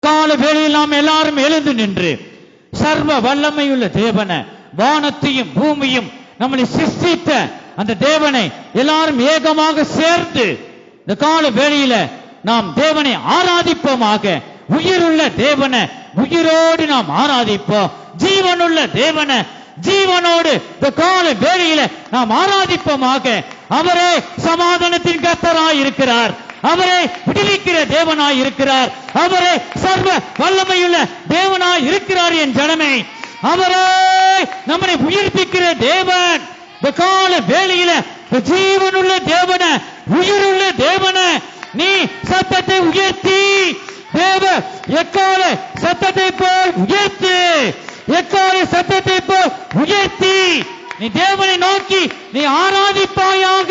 கால வேளையில் நாம் எல்லாரும் எழுந்து நின்று சர்வ வல்லமையுள்ள தேவனை, வானத்தையும் பூமியும் நம்மளை சிருஷ்டித்த அந்த தேவனை எல்லாரும் ஏகமாக சேர்ந்து இந்த கால வேளையில நாம் தேவனை ஆராதிப்போமாக. உயிருள்ள தேவனை உயிரோடு நாம் ஆராதிப்போம். ஜீவனுள்ள தேவனை ஜீவனோடு இந்த கால வேளையில நாம் ஆராதிப்போமாக. அவரே சமாதானத்தின் கர்த்தராய் இருக்கிறார். அவரே விடுவிக்கிற தேவனாய் இருக்கிறார். அவரே சர்வ வல்லமையுள்ள தேவனாய் இருக்கிறார். என் ஜனமே, அவரே நம்மை உயிர்ப்பிக்கிற தேவன். இந்த கால வேளையில ஜீவனுள்ள தேவன, உயிருள்ள தேவன நீ சத்தத்தை உயர்த்தி தேவ எக்கால சத்தத்தை போல் உயர்த்து, எக்கால சத்தத்தை போல் உயர்த்தி நீ தேவனை நோக்கி நீ ஆராதிப்பாயாக.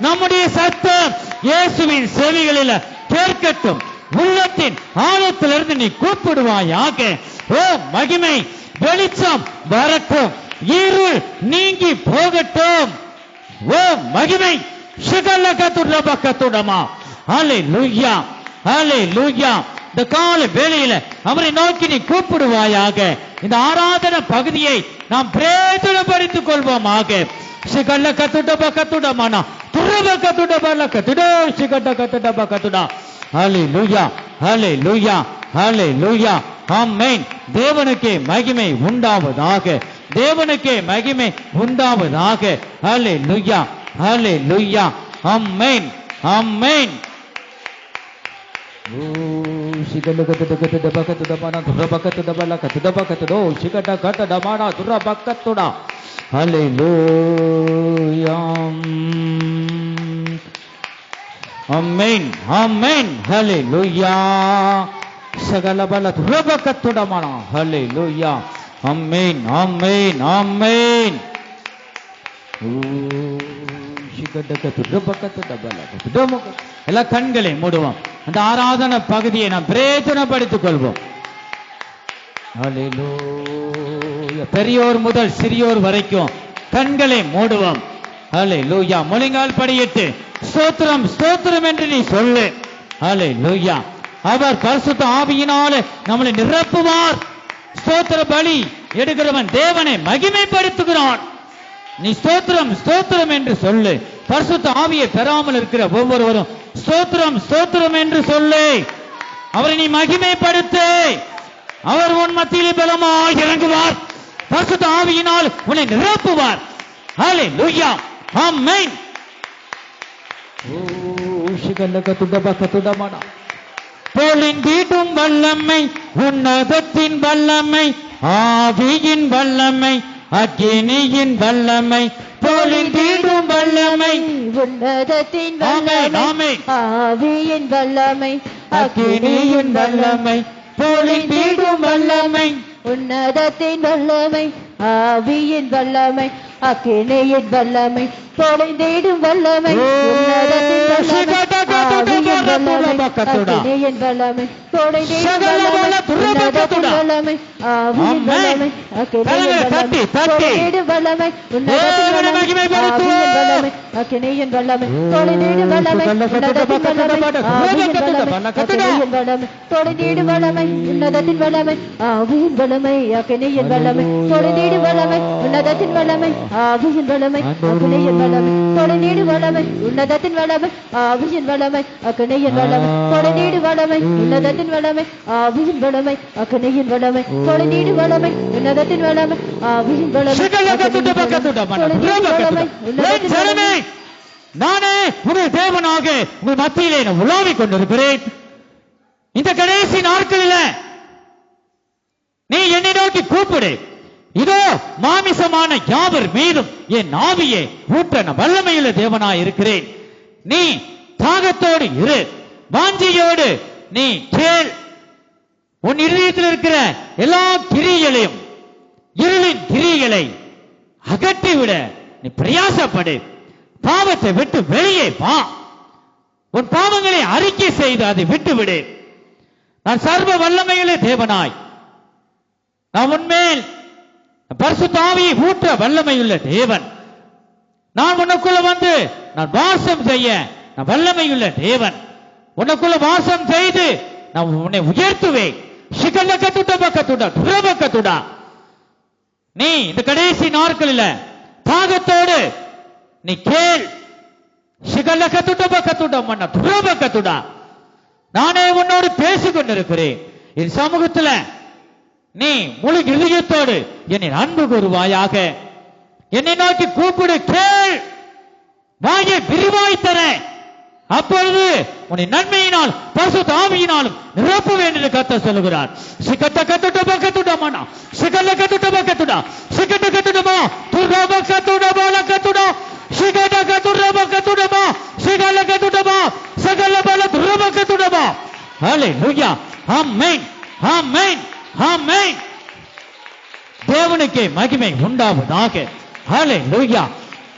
நம்முடைய சத்தம் இயேசுவின் செவிகளில் கேட்கட்டும். உள்ளத்தின் ஆழத்திலிருந்து நீ கூப்பிடுவாயாக. ஓ மகிமை வெளிச்சம் வரட்டும், இருள் நீங்கி போகட்டும். ஓ மகிமை ஷகலகதுரபகதுடமா. ஹல்லேலூயா, ஹல்லேலூயா. இந்த கால வேளையில அவரை நோக்கி நீ கூப்பிடுவாயாக. இந்த ஆராதனை பகுதியை நாம் பிரயோஜனப்படுத்திக் கொள்வோமாக. ஷகலகதுடபகதுடமானா துரபகதுடபலகதுட ஷகடகதுடபகதுடா. ஹல்லேலூயா, ஹல்லேலூயா, ஹல்லேலூயா. ஆமென். தேவனுக்கே மகிமை உண்டாவதாக, தேவனுக்கே மகிமை உண்டாவதாக. ஹல்லேலூயா, ஹல்லேலூயா. ஆமென், ஆமென். ஓ ஷிகலகதுடபகதுடபகதுடமானா துரபகதுடபலகதுடபகதுடோ ஷிகடகதுடமானா துரபகதுடா. ஹல்லேலூயா. ஆமென், ஆமென். ஹல்லேலூயா. சகலபல துரபகதுடமானா. ஹல்லேலூயா. ஆமென், ஆமென், ஆமென். எல்லா கண்களை மூடுவோம். அந்த ஆராதனை பகுதியை நாம் பிரயோஜனப்படுத்திக் கொள்வோம். ஹல்லேலூயா. பெரியோர் முதல் சிறியோர் வரைக்கும் கண்களை மூடுவோம். ஹல்லேலூயா. முழங்கால் படியிட்டு ஸ்தோத்திரம் ஸ்தோத்திரம் என்று நீ சொல்லு. ஹல்லேலூயா. அவர் பரிசுத்த ஆவியினாலே நம்மளை நிரப்புவார். ஸ்தோத்திர பலி எடுக்கிறவன் தேவனை மகிமைப்படுத்துகிறான். நீ ஸ்தோத்திரம் ஸ்தோத்திரம் என்று சொல்லு. பரிசுத்த ஆவியை பெறாமல் இருக்கிற ஒவ்வொருவரும் ஸ்தோத்திரம் ஸ்தோத்திரம் என்று சொல்லு. அவரை நீ மகிமைப்படுத்து. அவர் உன் மத்தியிலே பலமாய் இறங்குவார். பரிசுத்த ஆவியினால் உன்னை நிரப்புவார். ஹல்லேலூயா. ஆமென். ஓ ஷிகலகதுடபகதுடமானா. பொழிந்திடும் வல்லமை, உன்னதத்தின் வல்லமை, ஆவியின் வல்லமை, அக்கினியின் வல்லமை, பொழிந்திடும் வல்லமை, உன்னதத்தின் வல்லமை, ஆவியின் வல்லமை, அக்கினியின் வல்லமை, பொழிந்திடும் வல்லமை, உன்னதத்தின் வல்லமை, ஆவியின் வல்லமை, அக்கினியின் வல்லமை, பொழிந்திடும் வல்லமை, உன்னதத்தின் வல்லமை, ஆவியின் வல்லமை, அக்கினியின் வல்லமை, பொழிந்திடும் வல்லமை, உன்னதத்தின் வல்லமை, ஆவியின் வல்லமை, அக்கினியின் வல்லமை, பொழிந்திடும் வல்லமை, உன்னதத்தின் வல்லமை, ஆவியின் வல்லமை, அக்கினியின் வல்லமை, பொழிந்திடும் வல்லமை, உன்னதத்தின் வல்லமை, ஆவியின் வல்லமை, அக்கினியின் வல்லமை, பொழிந்திடும் வல்லமை, உன்னதத்தின் வல்லமை, ஆவியின் வல்லமை, அக்கினியின் வல்லமை, பொழிந்திடும் வல்லமை, உன்னதத்தின் வல்லமை, ஆவியின் வல்லமை, அக்கினியின் வல்லமை, பொழிந்திடும் வல்லமை, உன்னதத்தின் வல்லமை, ஆவியின் வல்லமை, அக்கினியின் வல்லமை, பொழிந்திடும் வல்லமை, உன்னதத்தின் வல்லமை, ஆவியின் வல்லமை, அக்கினியின் வல்லமை, பொழிந்திடும் வல்லமை, உன்னதத்தின் வல்லமை, ஆவியின் வல்லமை, நானே உங்கள் தேவனாக உங்கள் மத்தியிலே நான் உலாவிக் கொண்டிருக்கிறேன். இந்த கடைசி நாட்களில் நீ என்னை நோக்கி கூப்பிடு. இதோ மாமிசமான யாவர் மீதும் என் ஆவியை ஊற்ற நான் வல்லமையுள்ள தேவனாய் இருக்கிறேன். நீ தாகத்தோடு இரு, வாஞ்சியோடு நீ கேள். உன் இதயத்தில் இருக்கிற எல்லா கிரியைகளையும், இருளின் கிரியைகளை அகற்றிவிட நீ பிரயாசப்படு. பாவத்தை விட்டு வெளியே வா. உன் பாவங்களை அறிக்கை செய்து அதை விட்டுவிடு. நான் சர்வ வல்லமையுள்ள தேவனாய், நான் உன்மேல் பரிசுத்த ஆவியை ஊற்ற வல்லமையுள்ள தேவன். நான் உனக்குள்ள வந்து நான் வாசம் செய்ய நான் வல்லமையுள்ள தேவன். உனக்குள்ள வாசம் செய்து நான் உன்னை உயர்த்துவேன். சிகலகத்துடா நீ இந்த கடைசி நாட்களில தாகத்தோடு நீ கேள். சிகலகத்துடா நானே உன்னோடு பேசிக் கொண்டிருக்கிறேன். என் சமூகத்துல நீ முழு இதயத்தோடு என்னை அன்பு கூறுவாயாக. என்னை நோக்கி கூப்பிடு, கேள், வாயை விரிவாய் தர. அப்பொழுது உன்னை நன்மையினால் பரிசுத்த ஆவியினாலும் நிரப்புவேன் என்று கர்த்தர் சொல்லுகிறார். சிகட்ட கத்துட பக்கத்துட மனா சிகல்ல கத்துட பக்கத்துட சிகட்ட கத்துடமா துர்ரப கத்துடமா லக்கத்துட சிகட்ட கத்துட பக்கத்துடமா சிகல்ல கத்துடமா சகல பல துர்ரப கத்துடமா. ஹalleluya, ஆமென், ஆமென், ஆமென். தேவனுக்கே மகிமை உண்டாவதாக. ஹalleluya.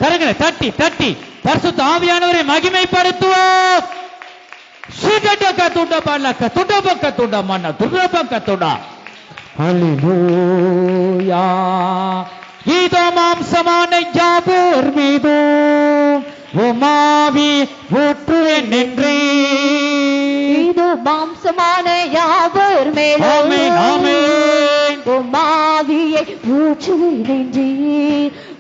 கரங்களை தட்டி தட்டி பரிசுத்த ஆவியானவரை மகிமைப்படுத்துவோம். ஹalleluya. இதோ மாம்சமான யாவர் மீதும் உமாவி ஊற்றுவேன் என்றே. இதோ மாம்சமான யாவர் மேலும் ஆமென், ஆமென். உமாவியை ஊற்றுவேன் என்றே.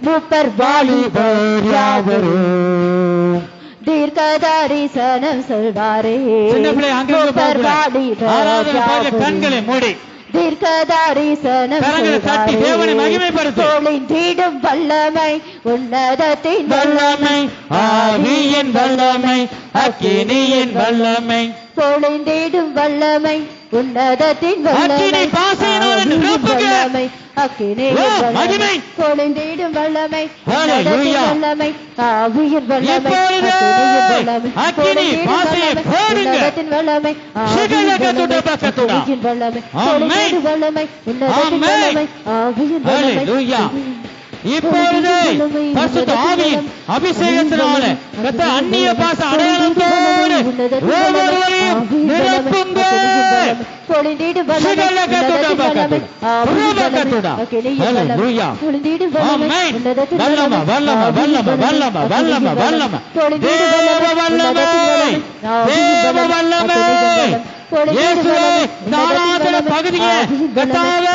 மூப்பர் வாலிபர் யாவரும் தீர்க்க தரிசனம் சொல்வாரே. சின்ன பிள்ளை அங்கே கண்களை மூடி தீர்க்க தரிசனம் தட்டி தேவனை மகிமைப்படுத்து. பொழிந்திடும் வல்லமை உன்னதத்தின் வல்லமை, ஆவியின் வல்லமை, அக்கினியின் வல்லமை, பொழிந்திடும் வல்லமை உன்னதத்தின் அக்கினி பாசையினால் நிரப்புக. வல்லமை, அக்கினியின் வல்லமை, பொழிந்திடும் வல்லமை ஹalleluya. வல்லமை, ஆவியின் வல்லமை, இப்பொழுது அக்கினி பாசையை போடுங்க. உன்னதத்தின் வல்லமை, சிகலகத்துட வல்லமை, ஆமென், பொழிந்திடும் வல்லமை, உன்னதத்தின் வல்லமை, ஆவியின் வல்லமை. ஹalleluya. இப்பொழுது பரிசுத்த ஆவியின் அபிஷேகத்தினால கர்த்தர் அந்நிய பாச அடையாளத்தோடு ஒவ்வொருவரையும் நிரப்புங்க. பொழிந்திடும் வல்லமை, உன்னதத்தின் வல்லமை, ஆவியின் வல்லமை, அக்கினியின் வல்லமை, பொழிந்திடும் வல்லமை, உன்னதத்தின் வல்லம வல்லமை, வல்லம வல்லம வல்லம வல்லம வல்லம பொழிந்திடும் தேவ வல்லமை, வல்லமை, தேவ வல்லமை. இயேசுவே, இந்த ஆராதனை பகுதியை கர்த்தாவே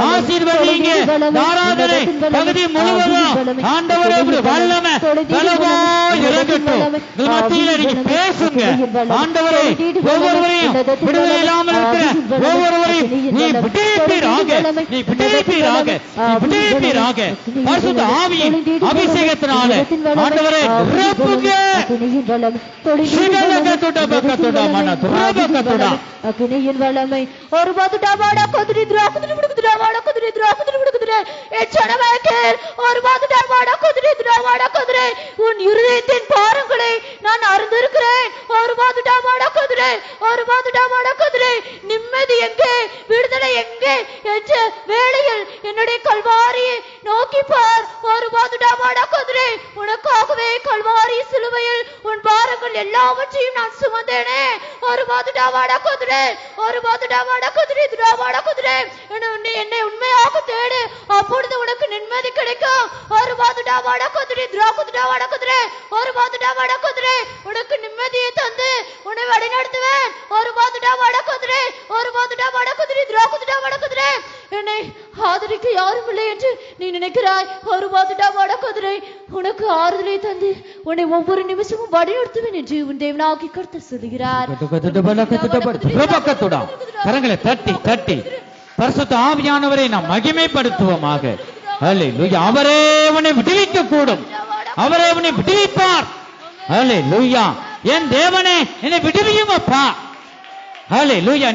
ஆசீர்வதிங்க. இந்த ஆராதனை பகுதி முழுவதும் ஆண்டவரே வல்லமை பலமாய் இறங்கட்டும். உங்கள் மத்தியில நீங்க பேசுங்க ஆண்டவரே. ஒவ்வொருவரையும் விடுதலை இல்லாமல் இருக்கிற ஒவ்வொருவரையும் நீ விடுவிப்பீராக, நீ விடுவிப்பீராக, நீ விடுவிப்பீராக. பரிசுத்த ஆவியின் அபிஷேகத்தினால ஆண்டவரே நிரப்புங்க. சிகலகத்துட பக்கத்துட மன துரபக்கத்துட அக்கினியின் வல்லமை. ஒரு பாத்துடா வாடா குதிரை துரா குதிரை குதிரை வாடா குதிரை துரா குதிரை குதிரை எச்சனவேக்கேல். ஒரு பாத்துடா வாடா குதிரை துரா வாடா குதிரை உன் இருதயத்தின் பாரங்களை நான் அறிந்திருக்கிறேன். ஒரு பாத்துடா வாடா குதிரை, ஒரு பாத்துடா வாடா குதிரை. நிம்மதி எங்கே, விடுதலை எங்கே என்ற வேளையில் என்னுடைய கல்வாரியை நோக்கி பார். ஒரு பாத்துடா வாடா குதிரை, உனக்காகவே கல்வாரி சிலுவையில் உன் பாரங்கள் எல்லாவற்றையும் நான் சுமந்தேனே. ஒரு பாத்துடா வாடா குதிரை, ஒரு பாத்துடா வாடா குதிரை துரா வாடா குதிரை. என்னை உண்மையாக தேடு, அப்பொழுது உனக்கு நிம்மதி கிடைக்கும். ஒரு பாத்துடா வாடா குதிரை துரா குதிரை வாடா குதிரை, ஒரு பாத்துடா வாடா குதிரை உனக்கு நிம்மதியை தந்து உன்னை வழிநடத்துவேன். ஒரு பாத்துடா வாடா குதிரை, ஒரு பாத்துடா வாடா குதிரை துரா குதிரை வாடா குதிரை. என்னை ஆதரிக்க யாரும் இல்லை என்று நீ நினைக்கிறாய். ஒரு பாத்துடா வாடா குதிரை உனக்கு ஆறுதலை தந்து உன்னை ஒவ்வொரு நிமிஷமும் வழிநடத்துவேன் என்று உன் தேவனாகிய கர்த்தர் சொல்கிறார். கரங்களை தட்டி தட்டி பரிசுத்த ஆவியானவரை நாம் மகிமைப்படுத்துவோமாக. ஹalleluya. அவரே உன்னை விடுவிக்க கூடும், அவரே உன்னை விடுவிப்பார். ஹalleluya. என் தேவனே என்னை விடுவியும் அப்பா. ஹalleluya.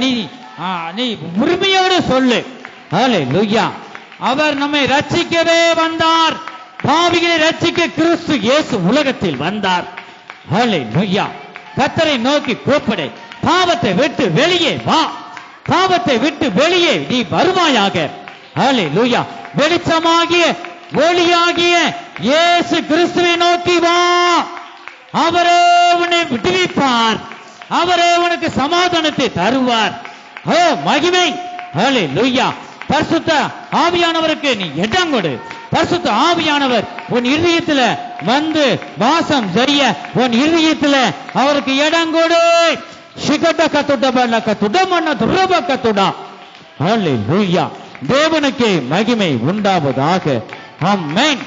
நீ உரிமையோடு சொல்லு. ஹalleluya. அவர் நம்மை ரட்சிக்கவே வந்தார். பாவிகளை ரட்சிக்க கிறிஸ்து இயேசு உலகத்தில் வந்தார். ஹalleluya. கர்த்தரை நோக்கி கூப்பிடு. பாவத்தை விட்டு வெளியே வா, பாவத்தை விட்டு வெளியே நீ வருவாயாக. ஹalleluya. வெளிச்சமாகிய ஒளியாகிய இயேசு கிறிஸ்துவை நோக்கி வா. அவரே உன்னை விடுவிப்பார், அவரே உனக்கு சமாதானத்தை தருவார். ஓ மகிமை. ஹalleluya. பரிசுத்த ஆவியானவருக்கு நீ இடம் கொடு. பரிசுத்த ஆவியானவர் உன் இதயத்துல வந்து வாசம் செய்ய உன் இதயத்துல அவருக்கு இடம் கொடு. ஹல்லேலூயா. தேவனுக்கே மகிமை உண்டாவதாக. ஆமென்,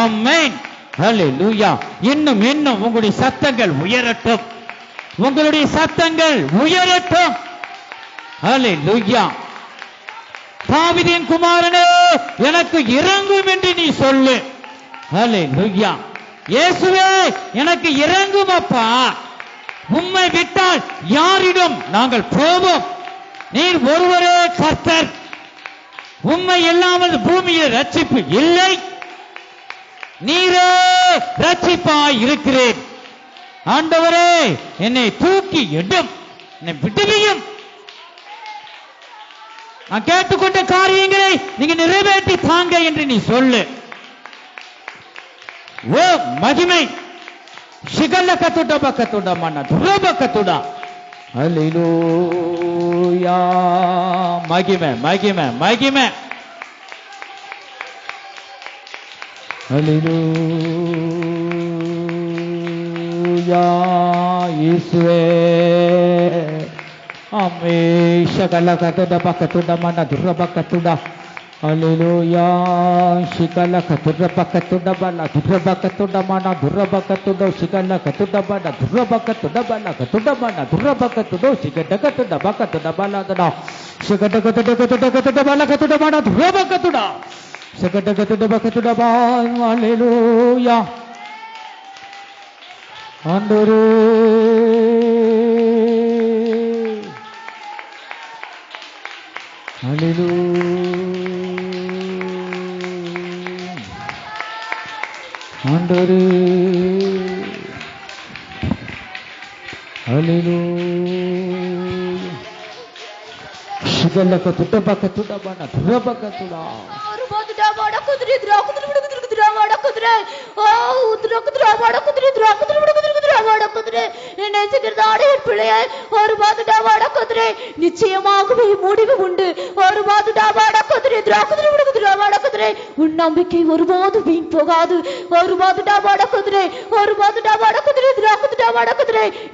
ஆமென், ஹல்லேலூயா. இன்னும் இன்னும் உங்களுடைய சத்தங்கள் உயரட்டும், உங்களுடைய சத்தங்கள் உயரட்டும். ஹல்லேலூயா. தாவீதின் குமாரனே எனக்கு இறங்கும் என்று நீ சொல்லு. ஹல்லேலூயா. இயேசுவே எனக்கு இறங்கும் அப்பா, உம்மை விட்டால் யாரிடம் நாங்கள் போவோம்? நீர் ஒருவரே கர்த்தர், உம்மை இல்லாமல் பூமியில் ரட்சிப்பு இல்லை, நீரே ரட்சிப்பாய் இருக்கிறேன். ஆண்டவரே என்னை தூக்கி எடும், என்னை விடுவியும். நான் கேட்டுக்கொண்ட காரியங்களை நீங்க நிறைவேற்றி தாங்க என்று நீ சொல்லு. ஓ மகிமை. ஹல்லேலூயா. மகிமை, மகிமை, மகிமை. ஹல்லேலூயா. இயேசுவே ஆமே. ஷகலகதுட பக்கதுட மன துரபக்கதுட. ஹல்லேலூயா. ஷிகலகதுட பக்கதுட பல துரபக்கதுட மன துரபக்கதுட. ஷிகலகதுட பல துரபக்கதுட பல கதுட மன துரபக்கதுட. ஷிகடகதுட பக்கதுட பல தட. ஷிகடகதுட பல கதுட மன துரபக்கதுட. ஷிகடகதுட பக்கதுட பல. ஹல்லேலூயா. ஆண்டவரே ஹல்லேலூயா. ஆண்டவரே ஹல்லேலூயா. ஷிகலகதுட பக்கதுட மன துரபக்கதுட. நிச்சயமாகவே முடிவு உண்டு. உன் நம்பிக்கை ஒருபோது வீண் போகாது.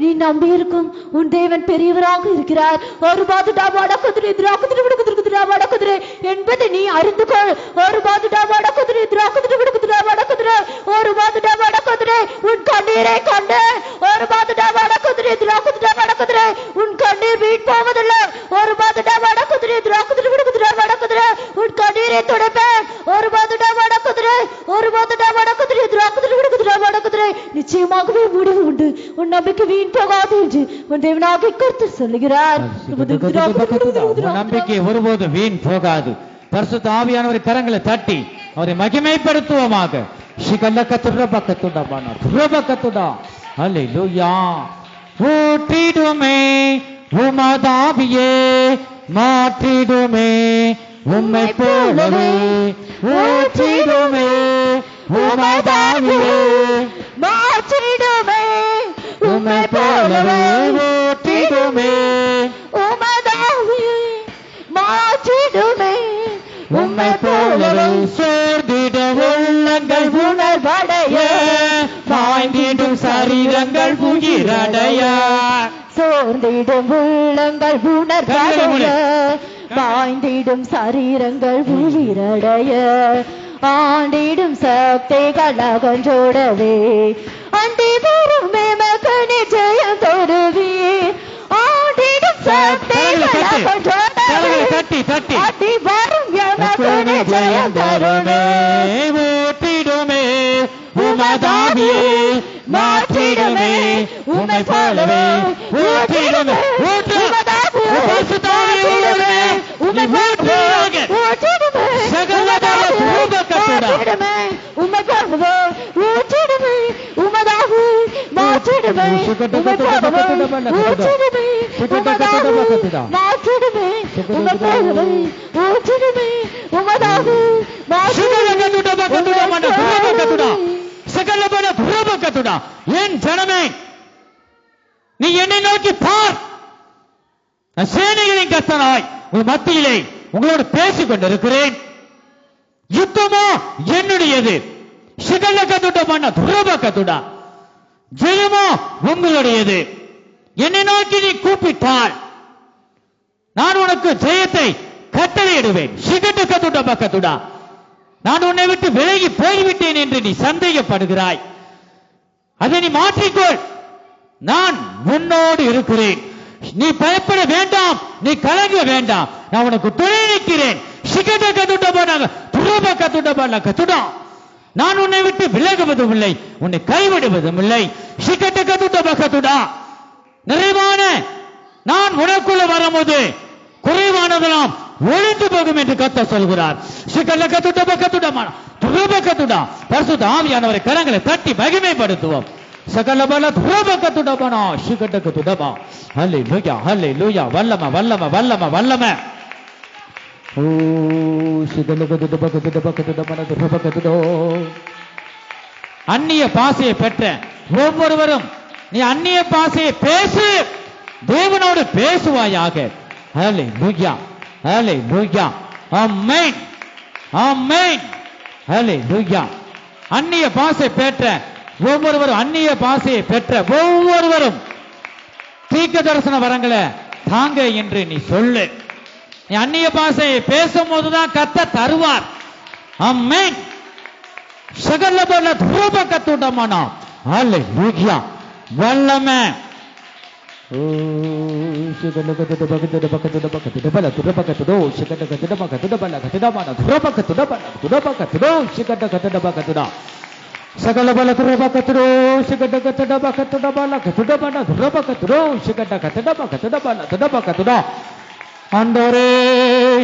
நீ நம்பி இருக்கும் உன் தேவன் பெரியவராக இருக்கிறார் என்பதை நீ அறிந்து கொள். உன் கண்ணீரை கண்டு உன் கண்ணீர் வீண் போவதில்லை. உன் கண்ணீரை துடைப்பேன். நிச்சயமாகவே முடிவு உண்டு. உன் நம்பிக்கை வீண் போகாது என்று உன் தேவனாகிய கர்த்தர் சொல்லுகிறார். நம்பிக்கை ஒருபோது வீண் போகாது. பரிசுத்த ஆவியானவரை கரங்களை தட்டி அவரை மகிமைப்படுத்துவோமாக. ஹல்லேலூயா. ஊற்றிடுமே உமதாவியே, மாற்றிடுமே உம்மை போலவே. ஊற்றிடுமே உமதாவியே, மாற்றிடுமே உம்மை போலவே. ஊற்றிடுமே உமதாவியே, மாற்றிடுமே உம்மை போலவே. சோர்ந்திட உள்ளங்கள் உணர்வடைய, பாய்ந்திடும் சரீரங்கள் உயிரடைய. சோர்ந்திடும் உள்ளங்கள் உணர்வடைய, பாய்ந்திடும் சரீரங்கள் உயிரடைய. ஆண்டிடும் சக்திகள் அகன்றோடவே, அண்டி வரும் எமக்கு நிச்சயம் தருவே. ஆண்டிடும் சக்திகள் அகன்றோடவே, அண்டி வரும் எமக்கு நிச்சயம் தருவே. ஊற்றிடுமே உமதாவியே, மாற்றிடுமே உம்மை போலவே. ஊற்றிடுமே என் ஜனமே, நீ என்னை நோக்கி பார். சேனைகளின் கர்த்தனாய் உங்கள் மத்தியிலே உங்களோடு பேசிக் கொண்டிருக்கிறேன். யுத்தமோ என்னுடையது. ஜெயமோ உங்களுடையது. என்னை நோக்கி நீ கூப்பிட்டால் நான் உனக்கு ஜெயத்தை கட்டளையிடுவேன். சிகட்டு கத்துட பக்கத்துடா. நான் உன்னை விட்டு விலகி போய்விட்டேன் என்று நீ சந்தேகப்படுகிறாய். அதை நீ மாற்றிக்கொள். நான் உன்னோடு இருக்கிறேன். நீ பயப்பட வேண்டாம், நீ கலங்க வேண்டாம். நான் உனக்கு துணை நிற்கிறேன். சிகட்ட கத்துடா. நான் உன்னை விட்டு விலகுவதும் இல்லை, உன்னை கைவிடுவதும் இல்லை. சிகட்ட கத்துடா. நிறைவான நான் உனக்குள்ள வரும்போது குறைவானதெல்லாம் ஒழிந்து போகும் என்று கர்த்தர் சொல்கிறார். சிகல்ல கத்துடா. பரிசுத்த ஆவியானவரை கரங்களை தட்டி மகிமைப்படுத்துவோம். சகலபல துரபகத்துடபனா சிகட்டகத்துடபா. ஹல்லேலூயா ஹல்லேலூயா. வல்லம வல்லம வல்லம வல்லம. ஓ சிகலகதுடபகதுடபகதுடபன துரபகதுடோ. அந்நிய பாஷையை பெற்ற ஒவ்வொருவரும் நீ அந்நிய பாஷையை பேசு, தேவனோடு பேசுவாயாக. ஹல்லேலூயா ஹல்லேலூயா. ஆமென் ஆமென். ஹல்லேலூயா. அந்நிய பாஷை பெற்ற ஒவ்வொருவரும் அந்நிய பாஷையை பெற்ற ஒவ்வொருவரும் தீர்க்க தரிசன வரங்களை தாங்க என்று நீ சொல்லு. நீ அந்நிய பாஷையை பேசும் போதுதான் கர்த்தர் தருவார். ஆமென். சகலபல துரபகத்துடமனா. ஹல்லேலூயா. வல்லமே. ஓ சிகலகதுடபகதுடபகதுடபகதுடபல துரபகதுடோ சிகலகதுடபகதுடபல கதுடமனா துரபகதுடபல துரபகதுடோ சிகலகதுடபகதுடா. சகலபல துரபகதுடோ சிகலகதுடபகதுடபல கதுடமன துரபகதுடோ சிகலகதுடபகதுடபல துரபகதுடா. அண்டரே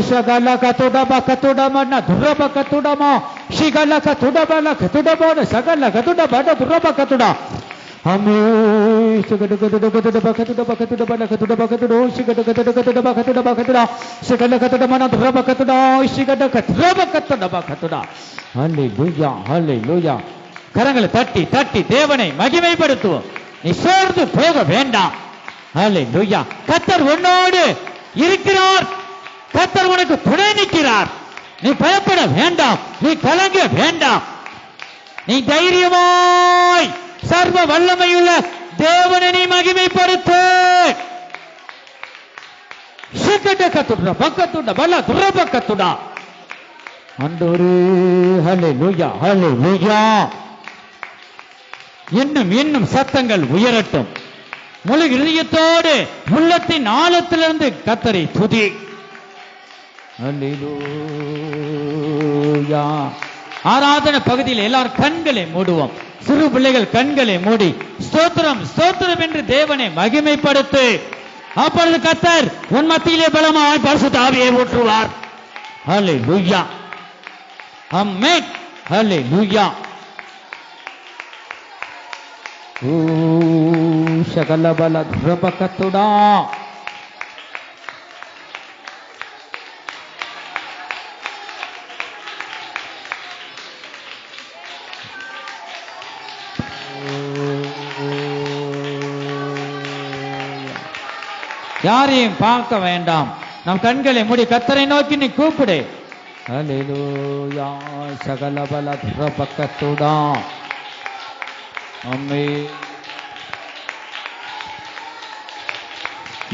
சகலகதுடபகதுடமன துரபகதுடமா சிகலகதுடபல கதுடமன சகலகதுடபல துரபகதுடா. அமே சிகலகதுடபகதுடபகதுடபல கதுடபகதுடோ சிகலகதுடபகதுடபகதுடா சிகலகதுடமன துரபகதுடா சிகலகதுடபகதுடபகதுடா. ஹல்லேலூயா ஹல்லேலூயா. கரங்களை தட்டி தட்டி தேவனை மகிமைப்படுத்துவோம். நீ சோர்ந்து போக வேண்டாம். ஹல்லேலூயா. கர்த்தர் உன்னோடு இருக்கிறார். கர்த்தர் உனக்கு துணை நிற்கிறார். நீ பயப்பட வேண்டாம், நீ கலங்க வேண்டாம். நீ தைரியமாய் சர்வ வல்லமையுள்ள தேவனை நீ மகிமைப்படுத்து. சிகட்ட கத்துட பக்கத்துட பல துரபகத்துடா. அண்டோரே ஹல்லேலூயா ஹல்லேலூயா. இன்னும் இன்னும் சத்தங்கள் உயரட்டும். முழு இதயத்தோடு உள்ளத்தின் ஆழத்திலிருந்து கர்த்தரை துதி. ஹல்லேலூயா. ஆராதனை பகுதியில் எல்லாரும் கண்களை மூடுவோம். சிறு பிள்ளைகள் கண்களை மூடி ஸ்தோத்திரம் ஸ்தோத்திரம் என்று தேவனை மகிமைப்படுத்து. அப்பொழுது கர்த்தர் உன் மத்தியிலே பலமாய் பரிசுத்த ஆவியை ஊற்றுவார். ஹல்லேலூயா ஆமென் ஹல்லேலூயா. ஓ சகலபல துரபகத்துடா. யாரையும் பார்க்க வேண்டாம். நம் கண்களை மூடி கர்த்தரை நோக்கி நீ கூப்பிடு. ஹல்லேலூயா சகலபல துரபகத்துடா. ஆமென்.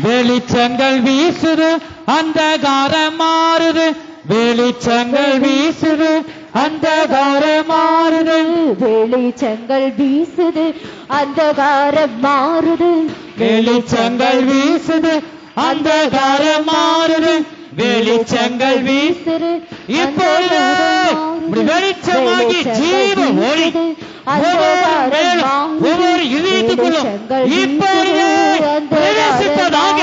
வெளிச்சங்கள் வீசுது அந்தகாரம் மாறுது. வெளிச்சங்கள் வீசுது அந்தகாரம் மாறுது. வெளிச்சங்கள் வீசுது அந்தகாரம் மாறுது. வெளிச்சங்கள் வீசுது அந்தகாரம் மாறுது. வெளிச்சங்கள் வீசுது இப்பொழுது வெளிச்சமாகி ஜீவ ஒளி ஒவ்வொரு இதயத்துக்குள்ளும் இப்பொழுது பிரவேசிப்பதாக.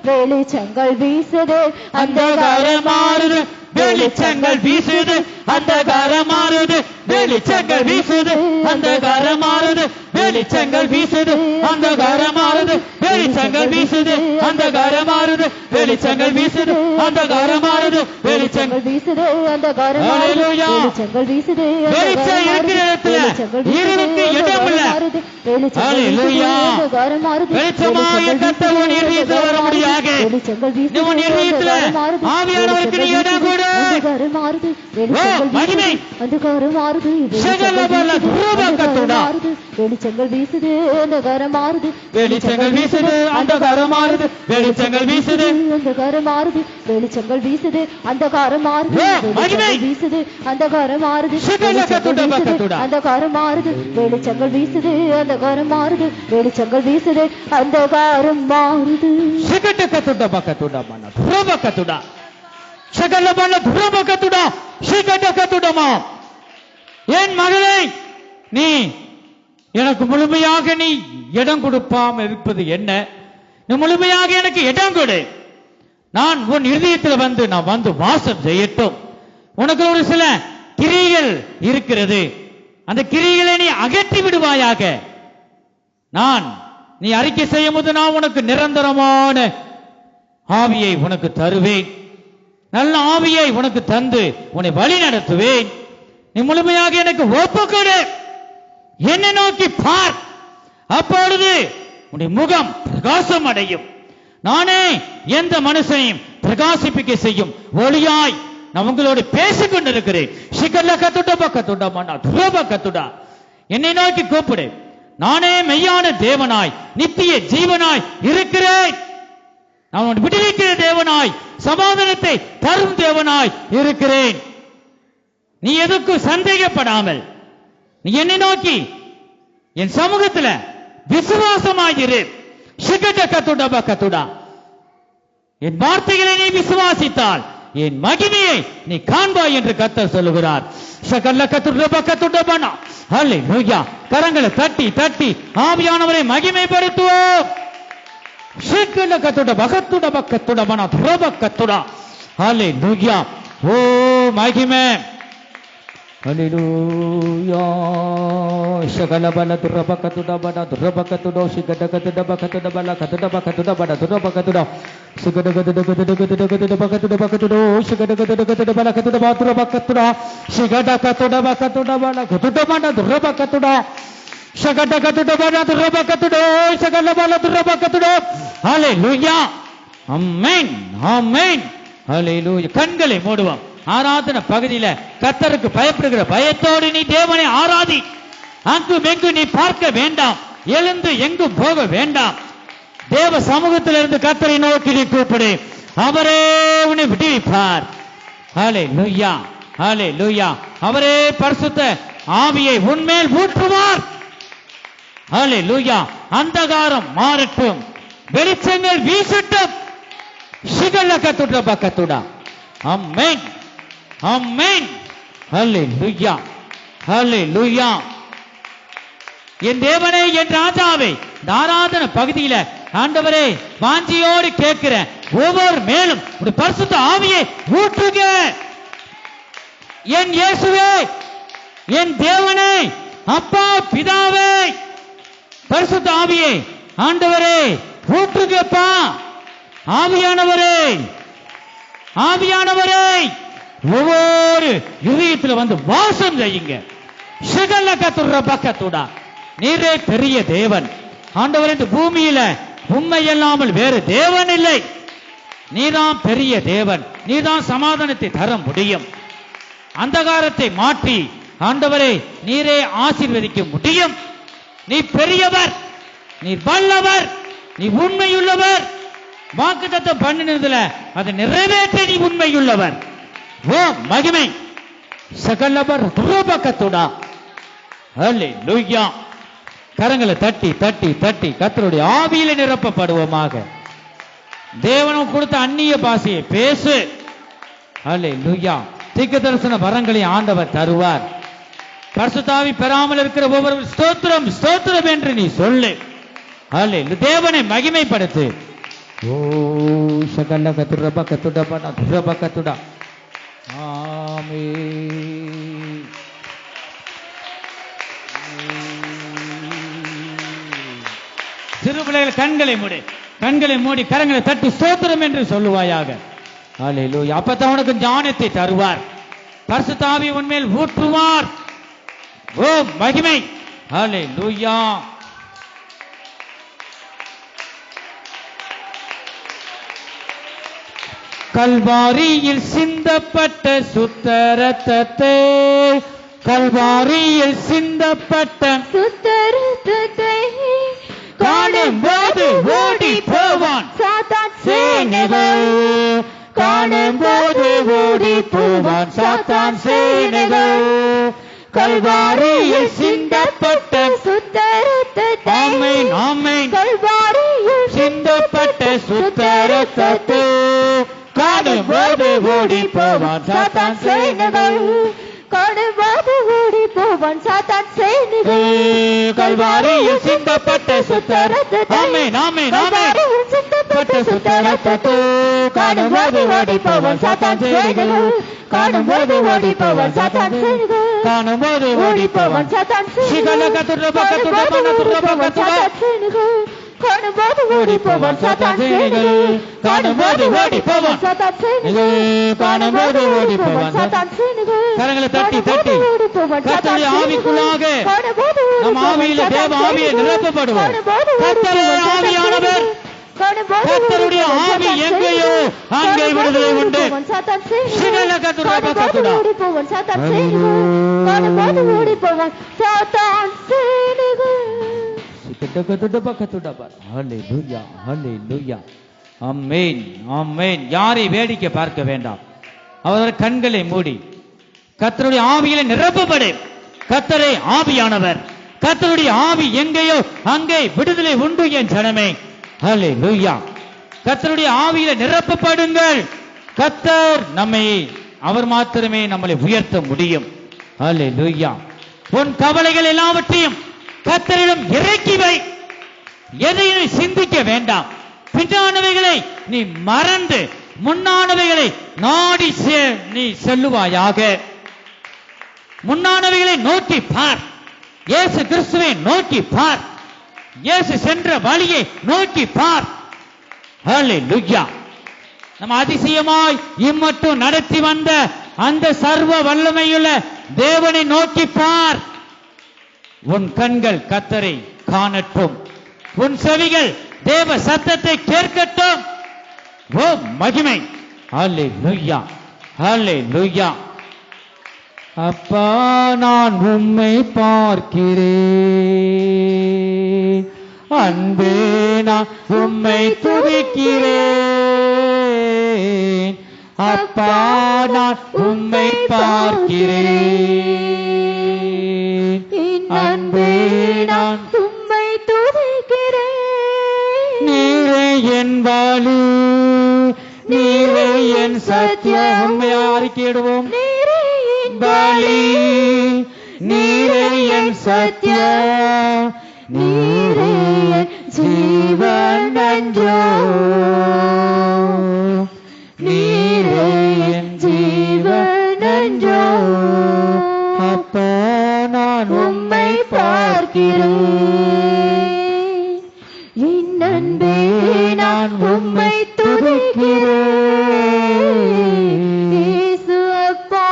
வெளிச்சங்கள் வீசுது அந்தகாரம் மாறுது. வெளிச்சங்கள் வீசுது அந்தகாரம் மாறுது. வெளிச்சங்கள் வீசுது அந்தகாரம் மாறுது. வெளிச்சங்கள் வீசுது அந்தகாரம் மாறுது. வெளிச்சங்கள் வீசுது அந்தகாரம் மாறுது. வெளிச்சங்கள் வீசுது அந்தகாரம் மாறுது. வெளிச்சங்கள் வீசுது அந்தகாரம் மாறுது. வெளிச்சங்கள் வீசுது வெளிச்சம் இருக்கிற இடத்துல இருளுக்கு இடமில்லை. அந்தகாரம் மாறுது. வெளிச்சமாய கர்த்தர் உன் இதயத்தில் வர முடியாது. உன் இதயத்தில் ஆவியானவருக்கு நீ இடம் கொடு. மகிமை அந்தகாரம் மாறுது வெளிச்சங்கள் வீசுது அந்தகாரம் மாறுது வெளிச்சங்கள் வீசுது அந்தகாரம் மாறுது வெளிச்சங்கள் வீசுது அந்தகாரம் மாறுது வெளிச்சங்கள் வீசுது அந்தகாரம் மாறுது வீசுது அந்தகாரம் மாறுது அந்தகாரம் மாறுது வெளிச்சங்கள் வீசுது அந்தகாரம் மாறுது வெளிச்சங்கள் வீசுது அந்தகாரம் மாறுது என் மகளே, நீ எனக்கு முழுமையாக நீ இடம் கொடுப்பாம இருப்பது என்ன? நீ முழுமையாக எனக்கு இடம் கொடு. நான் உன் இதயத்தில் நான் வந்து வாசம் செய்யட்டும். உனக்கு ஒரு சில கிரிகள் இருக்கிறது, அந்த கிரிகளை நீ அகற்றி விடுவாயாக. நீ அறிக்கை செய்யும் போது நான் உனக்கு நிரந்தரமான ஆவியை உனக்கு தருவேன். நல்ல ஆவியை உனக்கு தந்து உன்னை வழி நடத்துவேன். நீ முழுமையாக எனக்கு ஒப்புக்கொடு, என்னை நோக்கி பார், அப்பொழுது உன்னுடைய முகம் பிரகாசம் அடையும். நானே எந்த மனுஷனையும் பிரகாசிப்பிக்க செய்யும் ஒளியாய் நான் உங்களோடு பேசிக் கொண்டிருக்கிறேன். என்னை நோக்கி கூப்பிடு, நானே மெய்யான தேவனாய் நித்திய ஜீவனாய் இருக்கிறேன். நான் விடுவிக்கிற தேவனாய் சமாதானத்தை தரும் தேவனாய் இருக்கிறேன். நீ எதுக்கும் சந்தேகப்படாமல் நீ என்னை நோக்கி என் சமூகத்தில் விசுவாசமாயிரு. என் வார்த்தைகளை நீ விசுவாசித்தால் என் மகிமையை நீ காண்பாய் என்று கர்த்தர் சொல்லுகிறார். கரங்களை தட்டி தட்டி ஆவியானவரை மகிமைப்படுத்துவோம். ஓ மகிமை, ஹல்லேலூயா. சகல பல துரபகதுட பட துரபகதுட சிகடகதுட பகதுட பல கதுட பகதுட பட துரபகதுட சிகடகதுட பகதுட பகதுட சிகடகதுட பல கதுட துரபகதுட சிகடகதுட பகதுட பல கதுட பட துரபகதுட சகடகதுட பட துரபகதுட சகல பல துரபகதுட. ஹல்லேலூயா, ஆமென், ஆமென், ஹல்லேலூயா. கண்களை மூடுவோம். ஆராதன பகுதியில கர்த்தருக்கு பயப்படுகிற பயத்தோடு நீ தேவனை ஆராதி. அங்கும் எங்கு நீ பார்க்க வேண்டாம், எழுந்து எங்கும் போக வேண்டாம். தேவ சமூகத்திலிருந்து கர்த்தரை நோக்கி நீ கூப்பிடு, அவரே உன்னை விடுவிப்பார். ஹல்லேலூயா, ஹல்லேலூயா. அவரே பரிசுத்த ஆவியை உன்மேல் ஊற்றுவார். ஹல்லேலூயா. அந்தகாரம் மாறட்டும், வெளிச்சங்கள் வீசட்டும். சிகலகத்துட பக்கத்துட. ஆமென், ஆமென், ஹல்லேலூயா, ஹல்லேலூயா. என் தேவனே, என் ராஜாவே, ஆராதன பகுதியில ஆண்டவரே வாஞ்சியோடு கேட்கிற ஒவ்வொரு மேலும் ஒரு பரிசுத்த ஆவியை ஊற்றுக. என் இயேசுவே, என் தேவனே, அப்பா பிதாவே, பரிசுத்த ஆவியை ஆண்டவரே ஊற்றுகப்பா. ஆவியானவரே, ஆவியானவரே, ஒவ்வொரு இதயத்தில் வந்து வாசம் செய்யுங்க. நீரே பெரிய தேவன் ஆண்டவர். இந்த பூமியில உண்மை இல்லாமல் வேறு தேவன் இல்லை. நீதான் பெரிய தேவன், நீதான் சமாதானத்தை தர முடியும். அந்தகாரத்தை மாற்றி ஆண்டவரே நீரே ஆசீர்வதிக்க முடியும். நீ பெரியவர், நீ வல்லவர், நீ உண்மையுள்ளவர். வாக்குத்தத்தம் பண்ணினதுல அதை நிறைவேற்ற நீ உண்மையுள்ளவர். ஓ மகிமை. சகலவர் துரோபக்கத்துடா. ஹல்லேலூயா. கரங்களை தட்டி தட்டி தட்டி கர்த்தருடைய ஆவியில நிரப்பப்படுவோமாக. தேவனும் கொடுத்த அந்நிய பாஷையை பேசு. ஹல்லேலூயா. தீர்க்க தரிசன வரங்களை ஆண்டவர் தருவார். பரிசுத்த ஆவி பெறாமல் இருக்கிற ஒவ்வொரு ஸ்தோத்திரம் ஸ்தோத்திரம் என்று நீ சொல்லு. ஹல்லேலூயா. தேவனை மகிமைப்படுத்து. ஓ சகலக துரபக்கத்துட பட துரபக்கத்துட. ஆமென். சிறு பிள்ளைகள் கண்களை மூடி, கண்களை மூடி கரங்களை தட்டி ஸ்தோத்திரம் என்று சொல்லுவாயாக. ஹல்லேலூயா. அப்பதான் உனக்கு ஞானத்தை தருவார். பரிசுத்த ஆவி உன்மேல் ஊற்றுவார். ஓ மகிமை. ஹல்லேலூயா. கல்வாரியில் சிந்தப்பட்ட சுத்த ரத்தத்தை, கல்வாரியில் சிந்தப்பட்ட சுத்த ரத்தத்தை காணும் போது ஓடி போவான் சாத்தான் சேனைகள், காணும் போது ஓடி போவான் சாத்தான் சேனைகள். கல்வாரியில் சிந்தப்பட்ட சுத்த ரத்தத்தை, ஆமென் ஆமென், கல்வாரியில் சிந்தப்பட்ட சுத்த ரத்தத்தை காணும் போது ஓடி போவான் சாத்தான் சேனைகள். காணும்போது ஓடி போவான் சாத்தான் சேனைகள். கல்வாரியில் சிந்தப்பட்ட சுத்த ரத்தத்தை, ஆமென் ஆமென் ஆமென், கல்வாரியில் சிந்தப்பட்ட சுத்த ரத்தத்தை காணும்போது ஓடி போவான் சாத்தான் சேனைகள். காணும்போது ஓடி போவான் சாத்தான் சேனைகள். காணும்போது ஓடி போவான் சாத்தான் சேனைகள். காணும்போது ஓடி போவான் சாத்தான் சேனைகள். காணும்போது ஓடி போவான் சாத்தான் சேனைகள். காணும்போது ஓடி போவான் சாத்தான் சேனைகள். கரங்களை தட்டி தட்டி கர்த்தருடைய ஆவிக்குள்ளாக நம் ஆவியில தேவ ஆவியை நிரப்பப்படுவோம். கர்த்தருடைய ஆவியானவர், கர்த்தருடைய ஆவி எங்கேயோ அங்கே விடுதலை உண்டு. சிகல கத்துடா பக்கத்துடா, காணும்போது ஓடி போவான் சாத்தான் சேனைகள். சிகட பக்கத்துடா பார். ஹல்லேலூயா ஹல்லேலூயா, ஆமென் ஆமென். யாரை வேடிக்கை பார்க்க வேண்டாம், அவர் கண்களை மூடி கர்த்தருடைய ஆவியில நிரப்பப்படு. கர்த்தரே ஆவியானவர், கர்த்தருடைய ஆவி எங்கேயோ அங்கே விடுதலை உண்டு என் ஜனமே. ஹல்லேலூயா, கர்த்தருடைய ஆவியில நிரப்பப்படுங்கள். கர்த்தர் நம்மை, அவர் மாத்திரமே நம்மளை உயர்த்த முடியும். ஹல்லேலூயா. உன் கவலைகள் எல்லாவற்றையும் கர்த்தரிடம் இறக்கி வை. எதையும் சிந்திக்க வேண்டாம். பின்னானவைகளை நீ மறந்து முன்னானவைகளை நாடி நீ செல்லுவாயாக. முன்னானவைகளை நோக்கி பார், இயேசு கிறிஸ்துவை நோக்கி பார், இயேசு சென்ற வழியை நோக்கி பார். ஹல்லேலூயா. நம்ம அதிசயமாய் இம்மட்டும் நடத்தி வந்த அந்த சர்வ வல்லமையுள்ள தேவனை நோக்கி பார். உன் கண்கள் கர்த்தரை காணட்டும், உன் செவிகள் தேவ சத்தத்தை கேட்கட்டும். ஓ மகிமை. ஹல்லேலூயா ஹல்லேலூயா. அப்பா நான் உம்மை பார்க்கிறேன், அன்பே நான் உம்மை துதிக்கிறேன். அப்பா நான் உம்மை பார்க்கிறேன், அன்பே நான் உம்மை துதிக்கிறேன். நீரே என் வழி, நீரே என் சத்தியம். உண்மை அறிக்கையிடுவோம். நீரே என் வழி, நீரே என் சத்தியம், நீரே என் ஜீவன் என்றோ. நீரே என் ஜீவன் என்றோ. அப்பா நான் உம்மை பார்க்கிறேன், என் அன்பே நான் உம்மை துதிக்கிறேன். இயேசு அப்பா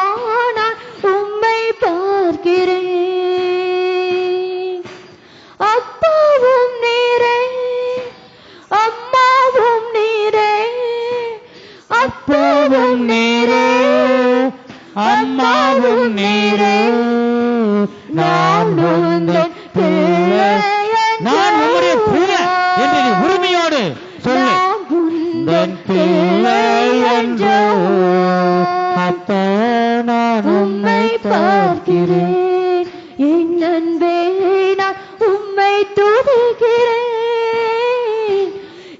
நான் உம்மை பார்க்கிறேன். அப்பாவும் நீரே, அம்மாவும் நீரே, அப்பாவும் நீரே, அம்மாவும் நீரே, நான் உந்தன் பிள்ளை. நான் உம்முடைய பிள்ளை என்று நீ உரிமையோடு சொல்லு. உந்தன் பிள்ளை என்றோ. அப்பா நான் உம்மை பார்க்கிறேன், என் அன்பே நான் உம்மை துதிக்கிறேன்.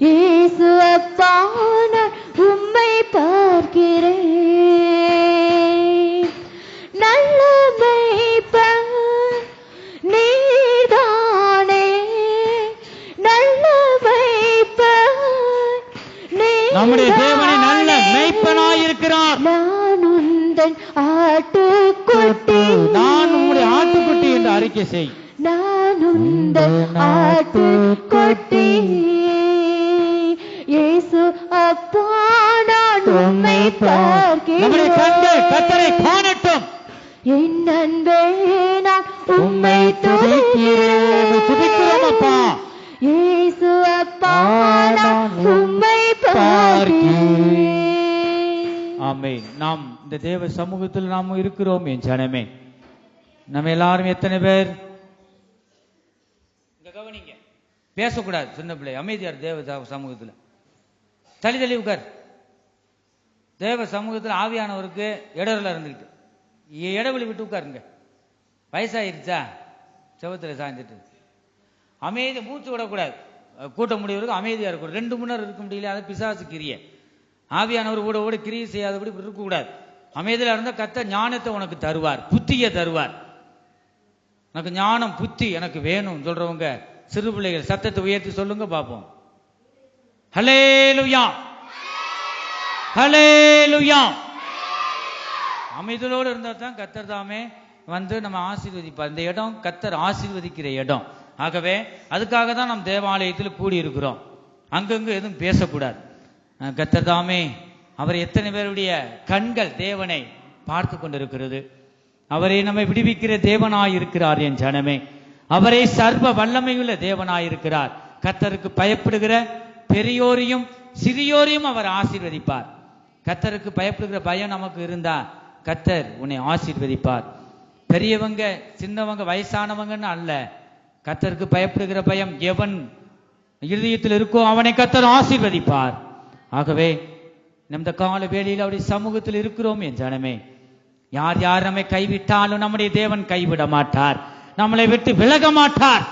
இயேசு அப்பா நான் உம்மை பார்க்கிறேன். நல்ல மேய்ப்பன் நீர்தானே, நல்ல மேய்ப்பன் நீர்தானே. நம்முடைய தேவனை நல்ல மேய்ப்பனாயிருக்கிறார். நான் உந்தன் ஆட்டுக்குட்டி, நான் உம்முடைய ஆட்டுக்குட்டி என்று அறிக்கை செய். நான் உந்தன் ஆட்டுக்குட்டி. இயேசு அப்பா நான் உம்மை நம்முடைய கண்கள் கர்த்தரை பார்க்கிறேன். காணட்டும். என் அன்பே நான் உம்மை துதிக்கிறேன். துதிக்கிறோம் அப்பா. இயேசு அப்பா நான் உம்மை பார்க்கிறேன். இந்த தேவ சமூகத்தில் நாம் இருக்கிறோம் என் ஜனமே. நம்ம எல்லாரும் எத்தனை பேர் கவனிங்க, பேசக்கூடாது, சின்ன பிள்ளை அமைதியார். தேவ சமூகத்தில் தள்ளி உட்கார். தேவ சமூகத்தில் ஆவியானவருக்கு இடரில் இருந்துக்கிட்டு இடவெளி விட்டு உட்காருங்க. வயசாயிருச்சா செவத்தில் சாய்ந்துட்டு அமைதி, மூச்சு விடக்கூடாது. கூட்ட முடிவருக்கு அமைதியா இருக்கக்கூடாது. 2 மணி நேரம் இருக்க முடியல, அதை பிசாசு கிரிய. ஆவியானவர் கூட கூட கிரியை செய்யாதபடி இருக்கக்கூடாது. அமைதியில் இருந்தால் கர்த்தர் ஞானத்தை உனக்கு தருவார், புத்தியை தருவார். எனக்கு ஞானம் புத்தி எனக்கு வேணும் சொல்றவங்க சிறு பிள்ளைகள் சத்தத்தை உயர்த்தி சொல்லுங்க பார்ப்போம். ஹல்லேலூயா, ஹல்லேலூயா. அமைதியோடு இருந்தா தான் கர்த்தர் தாமே வந்து நம்ம ஆசீர்வதிப்பார். இந்த இடம் கர்த்தர் ஆசீர்வதிக்கிற இடம். ஆகவே அதுக்காக தான் நம்ம தேவாலயத்தில் கூடி இருக்கிறோம். அங்கங்க எதுவும் பேசக்கூடாது. கர்த்தர் தாமே அவர் எத்தனை பேருடைய கண்கள் தேவனை பார்த்து கொண்டிருக்கிறது. அவரை நம்மை விடுவிக்கிற தேவனாயிருக்கிறார் என் ஜனமே. அவரை சர்வ வல்லமையுள்ள தேவனாயிருக்கிறார். கர்த்தருக்கு பயப்படுகிற பெரியோரையும் சிறியோரையும் அவர் ஆசீர்வதிப்பார். கர்த்தருக்கு பயப்படுகிற பயம் நமக்கு இருந்தா கர்த்தர் உன்னை ஆசீர்வதிப்பார். பெரியவங்க சின்னவங்க வயசானவங்கன்னு அல்ல, கர்த்தருக்கு பயப்படுகிற பயம் எவன் இருதயத்தில் இருக்கோ அவனை கர்த்தர் ஆசீர்வதிப்பார். ஆகவே இந்த கால வேளையில் அவருடைய சமூகத்தில் இருக்கிறோம் என் ஜனமே. யார் யார் நம்மை கைவிட்டாலும் நம்முடைய தேவன் கைவிட மாட்டார், நம்மளை விட்டு விலக மாட்டார்.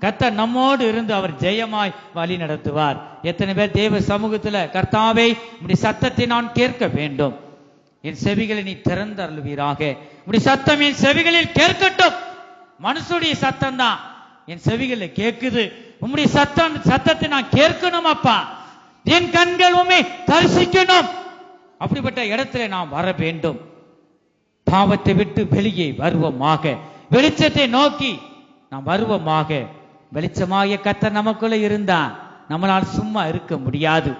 கர்த்தர் நம்மோடு இருந்து அவர் ஜெயமாய் வழி நடத்துவார். எத்தனை பேர் தேவ சமூகத்தில் கர்த்தாவே உம்முடைய சத்தத்தை நான் கேட்க வேண்டும், என் செவிகளை நீ திறந்து அருள்வீராக, உம்முடைய சத்தம் என் செவிகளில் கேட்கட்டும். மனுஷனுடைய சத்தம் தான் என் செவிகளில் கேட்குது, உம்முடைய சத்தத்தை நான் கேட்கணும் அப்பா. என் கண்கள் உம்மை தரிசிக்கணும். அப்படிப்பட்ட இடத்துல நாம் வர வேண்டும். பாவத்தை விட்டு வெளியே வருவோமாக, வெளிச்சத்தை நோக்கி நாம் வருவோமாக. வெளிச்சமாகிய கர்த்தர் நமக்குள்ள இருந்தா நம்மளால் சும்மா இருக்க முடியாது.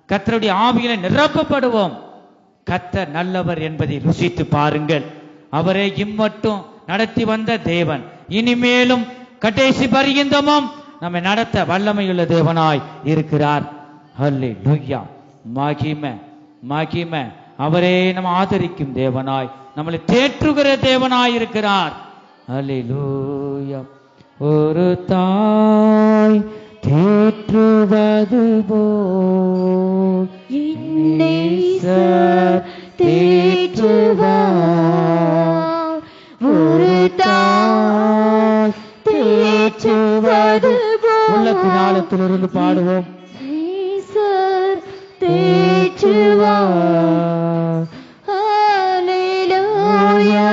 கர்த்தருடைய ஆவியில நிரப்பப்படுவோம். கர்த்தர் நல்லவர் என்பதை ருசித்து பாருங்கள். அவரை இம்மட்டும் நடத்தி வந்த தேவன் இனிமேலும் கடைசி பரியந்தமும் நம்மை நடத்த வல்லமையுள்ள தேவனாய் இருக்கிறார். ஹல்லேலூயா. மகிமை மகிமை. அவரே நம்ம ஆதரிக்கும் தேவனாய், நம்மளை தேற்றுகிற தேவனாய் இருக்கிறார். ஹல்லேலூயா. ஒரு தாய் தேற்றுவது போல் நேசர் தேற்றுவார். ஒரு தாய் தேற்றுவது போல் உள்ளத்தின் ஆழத்திலிருந்து பாடுவோம். நேசர் தேற்றுவார். ஹல்லேலூயா,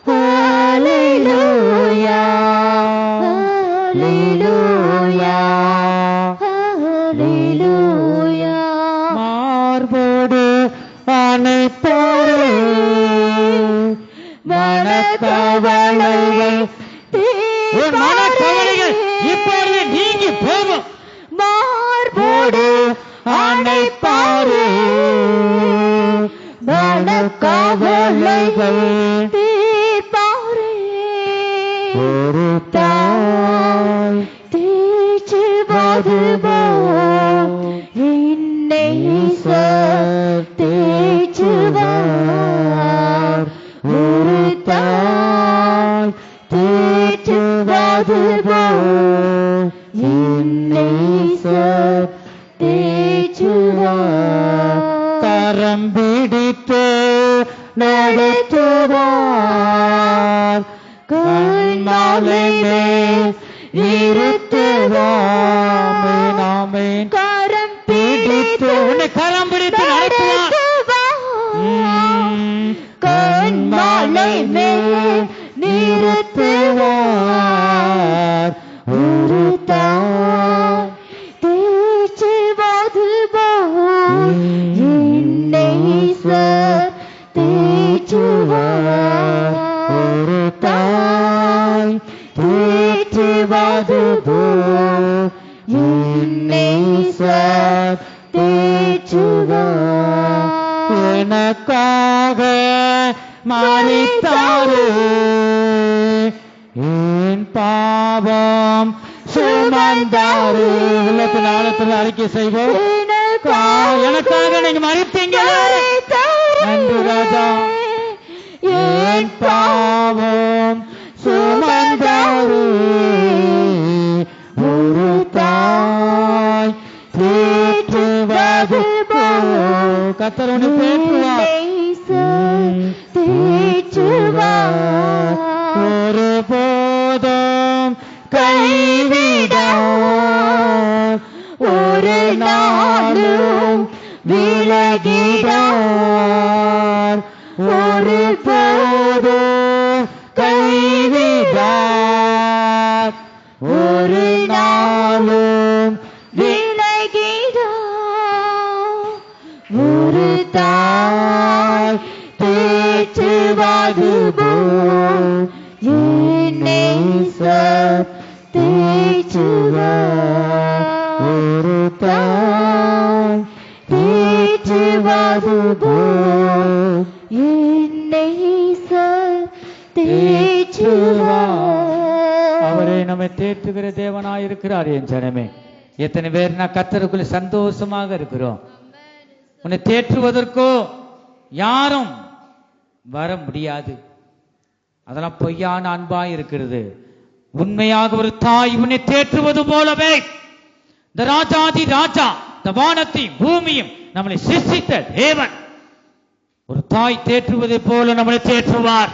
ஹல்லேலூயா, ஹல்லேலூயா, ஹல்லேலூயா. மார்போடு அணைப்பாரே மனக்கவலைகள், மனக்கவலைகள் இப்பொழுது நீங்கி போகும். மார்போடு அணைப்பாரே மனக்கவலைகள் தீர்ப்பாரே. ஒரு தாய் தேற்றுவது போல் என்னை தேற்றுவார். ஒரு தாய் தேற்றுவது போல் என்னை தேற்றுவார். கரம் பிடித்து நடத்துவார், கண்மாலை மேல் இருத்துவார். ஆமென். கரம் பிடித்து உன்னை கரம் பிடித்து நடத்துவார். கண்மாலை மேல் நிறுத்துவார். ஒரு தாய் தேற்றுவது போல் என்னை தேற்றுவார். ஒரு தாய் தேற்றுவது போல் என்னை தேற்றுவார். எனக்காக மரித்தாரே, என் பாவம் சுமந்தாரே. உள்ளத்தில் ஆழத்தில் அறிக்கை செய்வோம். எனக்காக நீங்க மரித்தீங்க. நன்றி ராஜா. என் பாவம் சுமந்தாரே ஒரு தாய் தேற்றுவது போல். கர்த்தர் உன்னை தேற்றுவார். ஒரு போதும் கைவிடார். ஒரு நாளும் விலகிடார். ஒரு போதும் கைவிடார். ஒரு நாளும் விலகிடார். ஒரு தாய் தேற்றுவது போல் என்னை தேற்றுவார். ஒரு தாய் தேற்றுவது போல் என்னை தேற்றுவார். அவரே நம்மை தேற்றுகிற தேவனாயிருக்கிறார். என் ஜனமே, எத்தனை பேர் நான் கர்த்தருக்குள்ள சந்தோஷமாக இருக்கிறோம். உன்னை தேற்றுவதற்கோ யாரும் வர முடியாது. அதெல்லாம் பொய்யான அன்பாய் இருக்கிறது. உண்மையாக ஒரு தாய் உன்னை தேற்றுவது போலவே இந்த ராஜாதி ராஜா, இந்த வானத்தையும் பூமியும் நம்மளை சிருஷ்டித்த தேவன் ஒரு தாய் தேற்றுவதை போல நம்மளை தேற்றுவார்.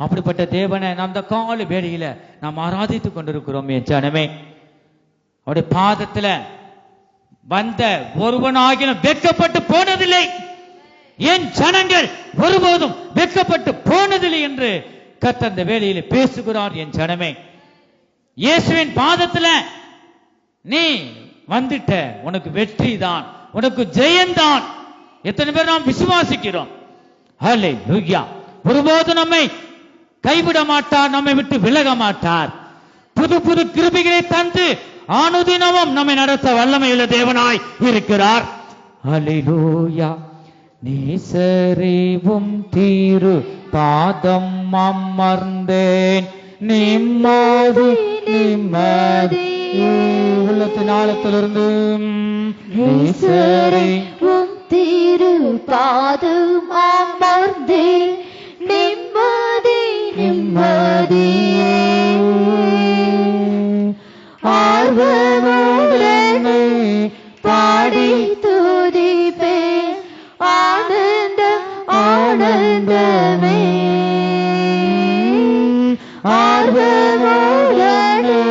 அப்படிப்பட்ட தேவனை அந்த கால வேளையில நாம் ஆராதித்துக் கொண்டிருக்கிறோம். என் ஜனமே, அவருடைய பாதத்துல வந்த ஒருவனாகிலும் வெட்கப்பட்டு போனதில்லை. என் ஜனங்கள் ஒருபோதும் வெட்கப்பட்டு போனதில்லை என்று கர்த்தர் அந்த வேளையில பேசுகிறார். என் ஜனமே, இயேசுவின் பாதத்துல நீ வந்துட்ட, உனக்கு வெற்றி தான், உனக்கு ஜெயம்தான். எத்தனை பேர் நாம் விசுவாசிக்கிறோம்? ஹல்லேலூயா. ஒருபோதும் நம்மை கைவிட மாட்டார், நம்மை விட்டு விலக மாட்டார். புது புது கிருபைகளை தந்து அனுதினமும் நம்மை நடத்த வல்லமையுள்ள தேவனாய் இருக்கிறார். ஹல்லேலூயா. நேசரேவும் தீரு பாதம் அமர்ந்தேன், நிம்மதி நிம்மதி உள்ளத்தின் ஆழத்திலிருந்து. நேசரேவும் தீரு பாதம் அமர்ந்தேன், நிம்மதி நிம்மதியே. ஆர்வமுடனே பாடி துதிப்பேன், ஆனந்தம் ஆனந்தமே. ஆர்வமுடனே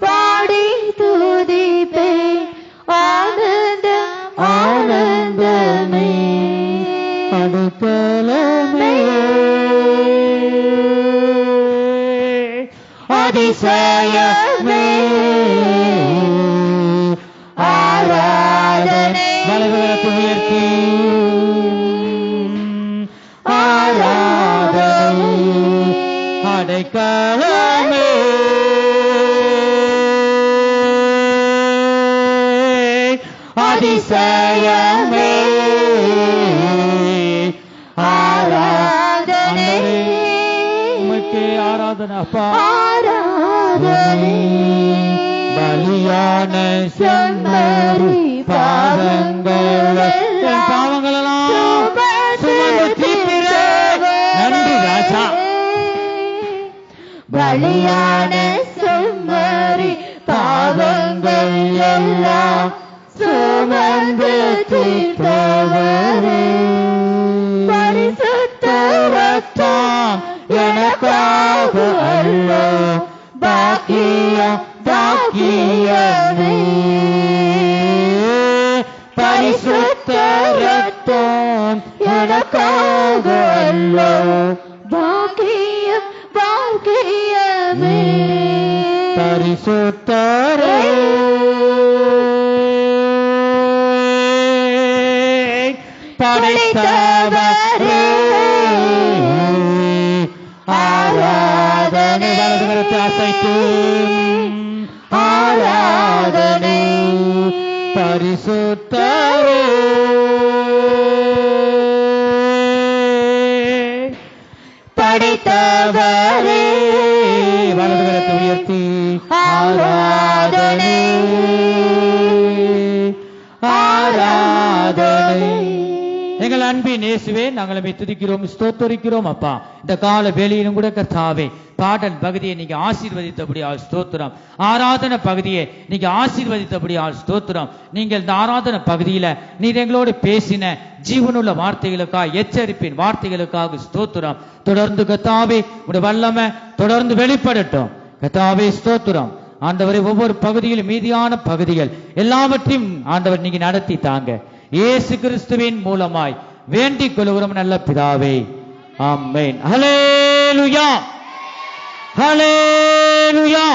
பாடி துதிப்பேன், ஆனந்தம் ஆனந்தமே. அடுக்கலமே அதிசயமே ஆராதனை. வலதுகரத்தை உயர்த்தி ஆராதனை. அடைக்கலமே அதிசயமே ஆராதனை. உமக்கே ஆராதனை அப்பா. ஆராதனை. பலியான செம்மறி பாவங்கள் என் பாவங்களெல்லாம் சுமந்து தீர்த்தீரே. நன்றி ராஜா. பலியான செம்மறி பாவங்கள் எல்லாம் சுமந்து தீர்த்தவரே. பரிசுத்த ரத்தம் எனக்காக அல்லோ, பாக்கியம் பாக்கியமே. பரிசுத்த ரத்தம் எனக்காக அல்லோ, பாக்கியம் பாக்கியமே. பரிசுத்தரே படைத்தவரே ஆராதனை. வலதுகரத்தை அசைத்து ஆராதனை. பரிசுத்தரே படைத்தவரே. வலதுகரத்தை உயர்த்தி ஆராதனை ஆராதனை. எங்கள் அன்பின் இயேசுவே, நாங்களுமே துதிக்கிறோம், ஸ்தோத்தரிக்கிறோம் அப்பா. இந்த கால வேளையிலும் கூட கர்த்தாவே, பாடல் பகுதியை நீங்க ஆசீர்வதித்தபடியால் ஸ்தோத்திரம். ஆராதன பகுதியை நீங்க ஆசீர்வதித்தபடியால் ஸ்தோத்திரம். நீங்கள் இந்த ஆராதன பகுதியில நீர் எங்களோடு பேசின ஜீவனுள்ள வார்த்தைகளுக்காக, எச்சரிப்பின் வார்த்தைகளுக்காக ஸ்தோத்திரம். தொடர்ந்து கர்த்தாவே உடைய வல்லமை தொடர்ந்து வெளிப்படட்டும் கர்த்தாவே, ஸ்தோத்திரம். ஆண்டவரை ஒவ்வொரு பகுதியிலும் மீதியான பகுதிகள் எல்லாவற்றையும் ஆண்டவர் நீங்க நடத்தி தாங்க. இயேசு கிறிஸ்துவின் மூலமாய் வேண்டிக் கொள்கிறோம் நல்ல பிதாவே, ஆமென். ஹல்லேலூயா, ஹல்லேலூயா.